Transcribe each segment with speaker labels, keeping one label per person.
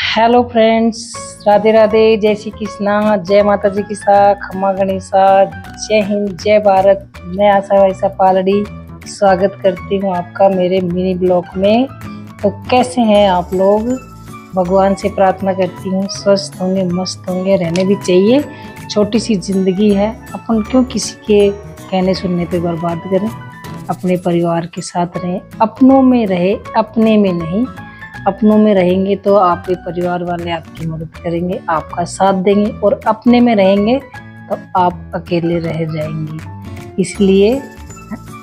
Speaker 1: Hello friends, Radhe Radhe, जय श्री कृष्णा, जय माता जी की सा, खम्मा गणेशा, जय हिंद, जय भारत। मैं आशा वैसा पालड़ी स्वागत करती हूँ आपका मेरे मिनी ब्लॉग में। तो कैसे हैं आप लोग? भगवान से प्रार्थना करती हूँ स्वस्थ होंगे, मस्त होंगे, रहने भी चाहिए। छोटी सी जिंदगी है, अपन क्यों किसी के कहने सुनने पे बर्बाद करें। अपने परिवार के साथ रहें, अपनों में रहे, अपने में नहीं। अपनों में रहेंगे तो आपके परिवार वाले आपकी मदद करेंगे, आपका साथ देंगे, और अपने में रहेंगे तो आप अकेले रह जाएंगे। इसलिए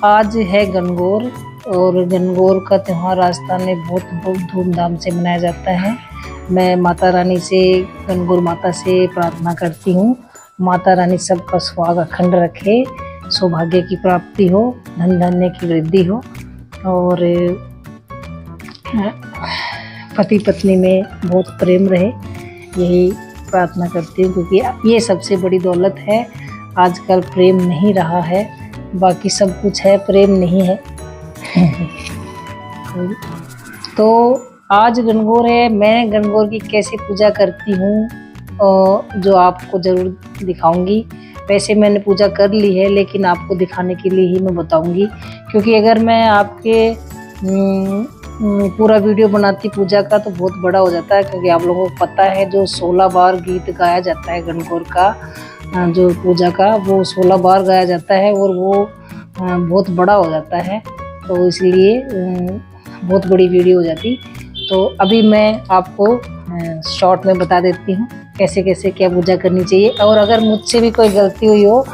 Speaker 1: आज है गणगौर, और गणगौर का त्यौहार राजस्थान में बहुत धूमधाम से मनाया जाता है। मैं माता रानी से, गणगौर माता से प्रार्थना करती हूँ, माता रानी सबका सुहाग अखंड रखे, सौभाग्य की प्राप्ति हो, धन धान्य की वृद्धि हो, और पति पत्नी में बहुत प्रेम रहे, यही प्रार्थना करती हूँ। क्योंकि ये सबसे बड़ी दौलत है। आजकल प्रेम नहीं रहा है, बाकी सब कुछ है, प्रेम नहीं है। तो आज गणगौर है, मैं गणगौर की कैसे पूजा करती हूँ जो आपको ज़रूर दिखाऊंगी। वैसे मैंने पूजा कर ली है, लेकिन आपको दिखाने के लिए ही मैं बताऊंगी। क्योंकि अगर मैं आपके पूरा वीडियो बनाती पूजा का तो बहुत बड़ा हो जाता है। क्योंकि आप लोगों को पता है जो 16 बार गीत गाया जाता है गणगौर का, जो पूजा का, वो 16 बार गाया जाता है, और वो बहुत बड़ा हो जाता है। तो इसलिए बहुत बड़ी वीडियो हो जाती। तो अभी मैं आपको शॉर्ट में बता देती हूँ कैसे कैसे क्या पूजा करनी चाहिए। और अगर मुझसे भी कोई गलती हुई हो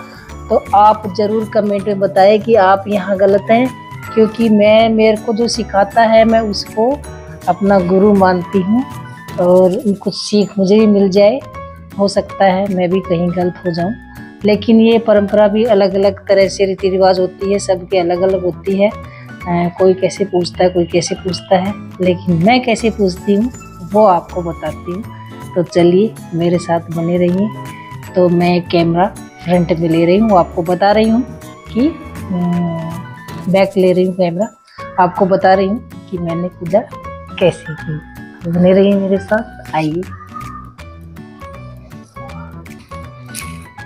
Speaker 1: तो आप ज़रूर कमेंट में बताएं कि आप यहाँ गलत हैं। क्योंकि मेरे को जो सिखाता है मैं उसको अपना गुरु मानती हूँ, और कुछ सीख मुझे भी मिल जाए। हो सकता है मैं भी कहीं गलत हो जाऊँ, लेकिन ये परंपरा भी अलग अलग तरह से रीति रिवाज होती है, सबके अलग अलग होती है। कोई कैसे पूछता है, कोई कैसे पूछता है, लेकिन मैं कैसे पूछती हूँ वो आपको बताती हूँ। तो चलिए मेरे साथ बने रहिए। तो मैं कैमरा फ्रंट में ले रही हूँ, आपको बता रही हूँ कि बैक ले रही हूँ कैमरा, आपको बता रही हूँ कि मैंने पूजा कैसे की। बने रहिए मेरे साथ, आइए।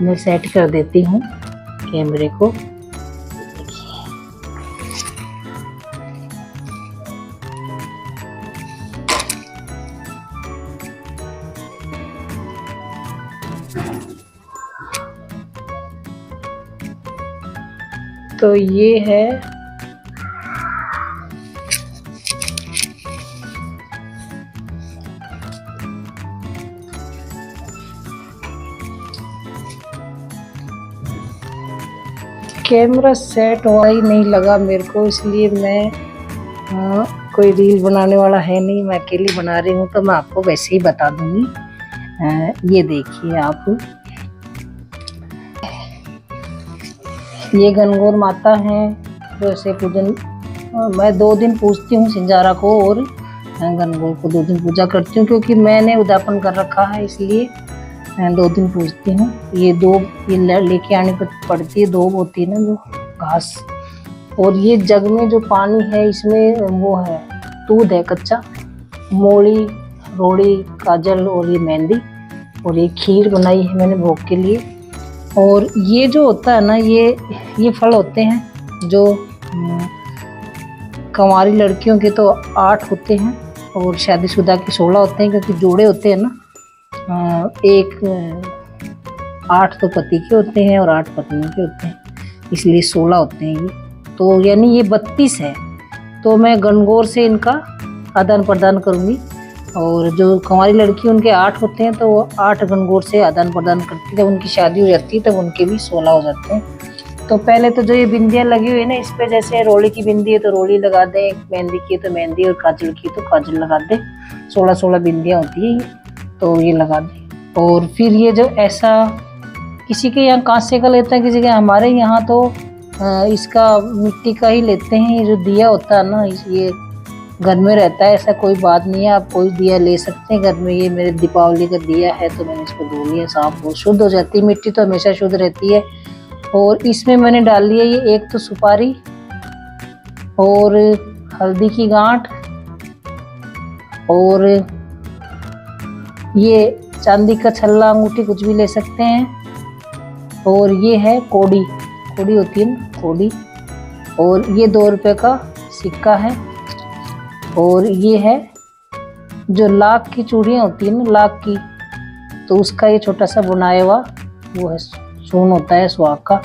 Speaker 1: मैं सेट कर देती हूँ कैमरे को। तो ये है कैमरा सेट हुआ ही नहीं लगा मेरे को, इसलिए मैं कोई रील बनाने वाला है नहीं, मैं अकेली बना रही हूँ, तो मैं आपको वैसे ही बता दूंगी। ये देखिए आप, ये गणगौर माता हैं जो ऐसे पूजन मैं 2 दिन पूजती हूँ सिंजारा को, और गणगौर को 2 दिन पूजा करती हूँ। क्योंकि मैंने उद्यापन कर रखा है, इसलिए 2 दिन पूजती हूँ। ये लेके आनी पड़ती है, 2 होती है ना जो घास। और ये जग में जो पानी है इसमें वो है दूध है कच्चा, मोली, रोड़ी, काजल, और ये मेहंदी, और ये खीर बनाई है मैंने भोग के लिए। और ये जो होता है ना, ये फल होते हैं जो कंवारी लड़कियों के तो 8 होते हैं, और शादीशुदा के 16 होते हैं। क्योंकि जोड़े होते हैं ना, 8 तो पति के होते हैं और 8 पत्नी के होते हैं, इसलिए 16 होते हैं ये। तो यानी ये 32 है। तो मैं गणगौर से इनका आदान प्रदान करूँगी। और जो कंवारी लड़की उनके 8 होते हैं, तो वो 8 गणगौर से आदान प्रदान करती है। जब उनकी शादी हो जाती है तब उनके भी 16 हो जाते हैं। तो पहले तो जो ये बिंदियाँ लगी हुई है ना, इस पर जैसे रोड़ी की बिंदी है तो रोड़ी लगा दें, मेहंदी की है तो मेहंदी, और काजल की तो काजल लगा दें। 16 बिंदियाँ होती है ये, तो ये लगा दें। और फिर ये जो ऐसा किसी के यहाँ कांसे का लेते हैं, किसी के हमारे यहाँ तो इसका मिट्टी का ही लेते हैं। ये जो दिया होता है ना, ये घर में रहता है, ऐसा कोई बात नहीं है, आप कोई दिया ले सकते हैं घर में। ये मेरे दीपावली का दिया है, तो मैंने इसको धो लिया, साफ हो, शुद्ध हो जाती है। मिट्टी तो हमेशा शुद्ध रहती है। और इसमें मैंने डाल लिया ये एक तो सुपारी, और हल्दी की गांठ, और ये चांदी का छल्ला अंगूठी कुछ भी ले सकते हैं। और ये है कोड़ी, कोड़ी होती है ना, कोड़ी। और ये 2 रुपए का सिक्का है। और ये है जो लाख की चूड़ियाँ होती है ना, लाख की, तो उसका ये छोटा सा बुनाया हुआ वो है, सून होता है सुहाग का।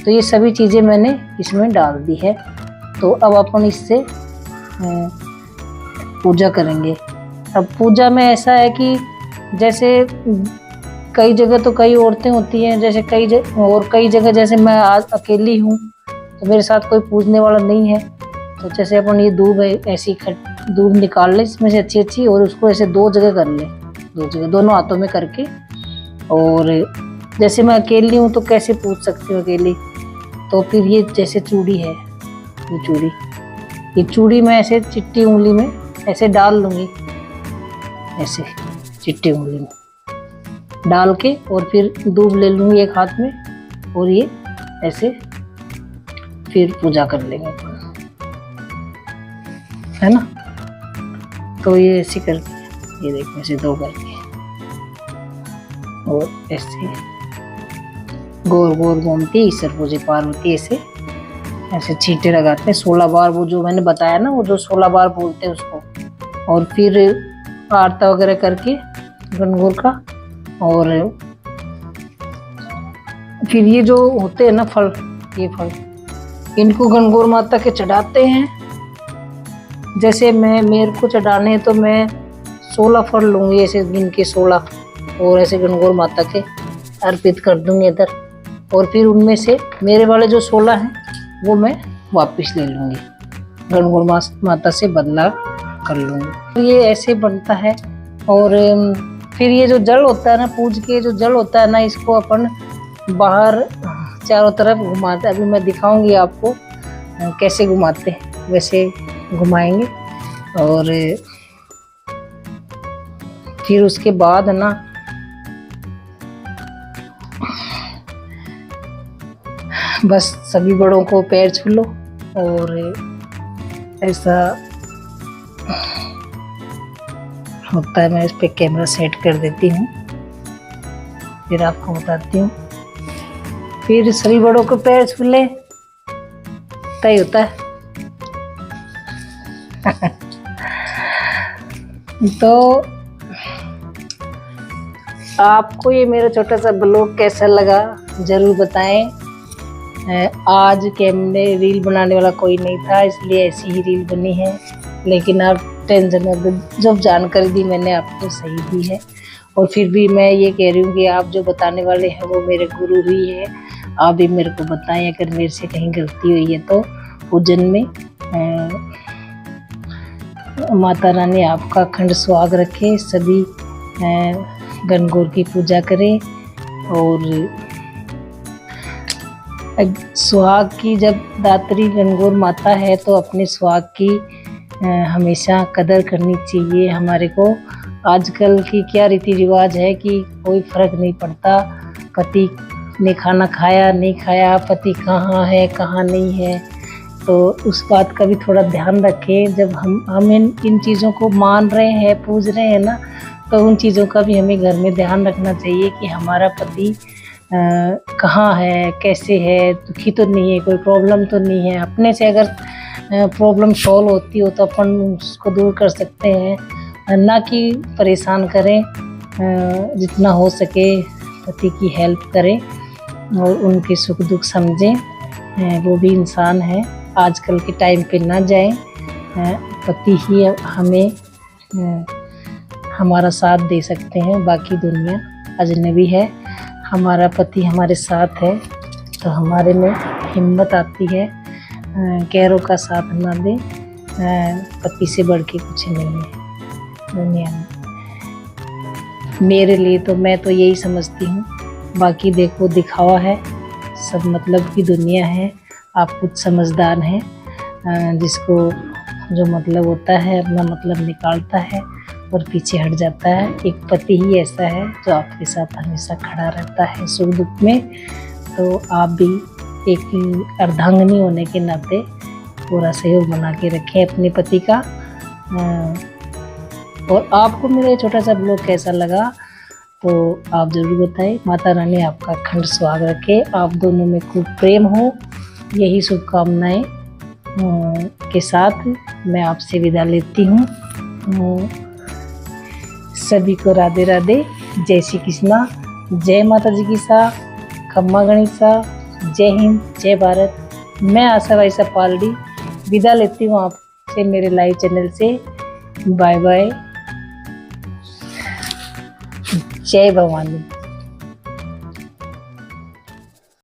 Speaker 1: तो ये सभी चीज़ें मैंने इसमें डाल दी है। तो अब अपन इससे पूजा करेंगे। अब पूजा में ऐसा है कि जैसे कई जगह तो कई औरतें होती हैं, जैसे कई जगह जैसे मैं आज अकेली हूँ तो मेरे साथ कोई पूजने वाला नहीं है। तो जैसे अपन ये दूब है, ऐसी दूब निकाल ले इसमें से अच्छी, और उसको ऐसे 2 जगह कर ले, 2 जगह दोनों हाथों में करके। और जैसे मैं अकेली हूँ तो कैसे पूज सकती हूँ अकेली, तो फिर ये जैसे चूड़ी है, ये चूड़ी मैं ऐसे चिट्टी उंगली में ऐसे डाल लूँगी, ऐसे चिट्टी उंगली में डाल के, और फिर दूब ले लूँगी एक हाथ में, और ये ऐसे फिर पूजा कर लेंगे, है ना। तो ये ऐसे करके, ये देखो ऐसे 2 करके, और ऐसे गोल गोल घूमती ईश्वर पूजे पार्वती ऐसे छींटे लगाते हैं 16 बार, वो जो मैंने बताया ना, वो जो 16 बार बोलते हैं उसको। और फिर आरता वगैरह करके गणगौर का, और फिर ये जो होते हैं ना फल, ये फल इनको गणगौर माता के चढ़ाते हैं। जैसे मेरे को चढ़ाने तो मैं 16 फल लूँगी, ऐसे गिन के 16, और ऐसे गणगौर माता के अर्पित कर दूँगी इधर। और फिर उनमें से मेरे वाले जो 16 हैं वो मैं वापस ले लूँगी, गणगौर माता से बदला कर लूँगी। ये ऐसे बनता है। और फिर ये जो जल होता है ना, पूज के जो जल होता है ना, इसको अपन बाहर चारों तरफ घुमाते। अभी मैं दिखाऊंगी आपको कैसे घुमाते हैं, वैसे घुमाएंगे। और फिर उसके बाद ना बस सभी बड़ों को पैर छू लो, और ऐसा होता है। मैं इस पे कैमरा सेट कर देती हूँ, फिर आपको बताती हूँ। फिर सभी बड़ों को पैर छू ले, तय होता है। तो आपको ये मेरा छोटा सा ब्लॉग कैसा लगा जरूर बताएं। आज कैमरे रील बनाने वाला कोई नहीं था, इसलिए ऐसी ही रील बनी है। लेकिन आप टेंशन मत, जब जानकारी दी मैंने आपको सही दी है। और फिर भी मैं ये कह रही हूँ कि आप जो बताने वाले हैं वो मेरे गुरु ही है। आप भी मेरे को बताएं अगर मेरे से कहीं गलती हुई है तो। पूजन में माता रानी आपका अखंड सुहाग रखे, सभी गणगौर की पूजा करें। और सुहाग की जब दात्री गणगौर माता है तो अपने सुहाग की हमेशा कदर करनी चाहिए। हमारे को आजकल की क्या रीति रिवाज है कि कोई फर्क नहीं पड़ता, पति ने खाना खाया नहीं खाया, पति कहाँ है कहाँ नहीं है। तो उस बात का भी थोड़ा ध्यान रखें। जब हम इन चीज़ों को मान रहे हैं, पूज रहे हैं ना, तो उन चीज़ों का भी हमें घर में ध्यान रखना चाहिए कि हमारा पति कहाँ है, कैसे है, दुखी तो नहीं है, कोई प्रॉब्लम तो नहीं है। अपने से अगर प्रॉब्लम सॉल्व होती हो तो अपन उसको दूर कर सकते हैं, ना कि परेशान करें। जितना हो सके पति की हेल्प करें और उनके सुख दुख समझें। वो भी इंसान है, आजकल के टाइम पे ना जाएं। पति ही हमें हमारा साथ दे सकते हैं, बाकी दुनिया अजनबी है। हमारा पति हमारे साथ है तो हमारे में हिम्मत आती है। गैरों का साथ ना दे, पति से बढ़ के कुछ नहीं है दुनिया में। मेरे लिए तो मैं तो यही समझती हूँ। बाकी देखो दिखावा है, सब मतलब की दुनिया है। आप कुछ समझदार हैं, जिसको जो मतलब होता है अपना मतलब निकालता है और पीछे हट जाता है। एक पति ही ऐसा है जो आपके साथ हमेशा खड़ा रहता है सुख दुख में। तो आप भी एक अर्धांगिनी होने के नाते पूरा सहयोग बना के रखें अपने पति का। और आपको मेरा ये छोटा सा ब्लॉग कैसा लगा तो आप ज़रूर बताएं। माता रानी आपका अखंड सुहाग रखे, आप दोनों में खूब प्रेम हो, यही शुभकामनाएं के साथ मैं आपसे विदा लेती हूँ। सभी को राधे राधे, जय श्री कृष्णा, जय माता जी की सा, खम्मा गणिसा, जय हिंद, जय भारत। मैं आशा भाईसा पालड़ी विदा लेती हूँ आपसे मेरे लाइव चैनल से। बाय बाय, जय भवानी।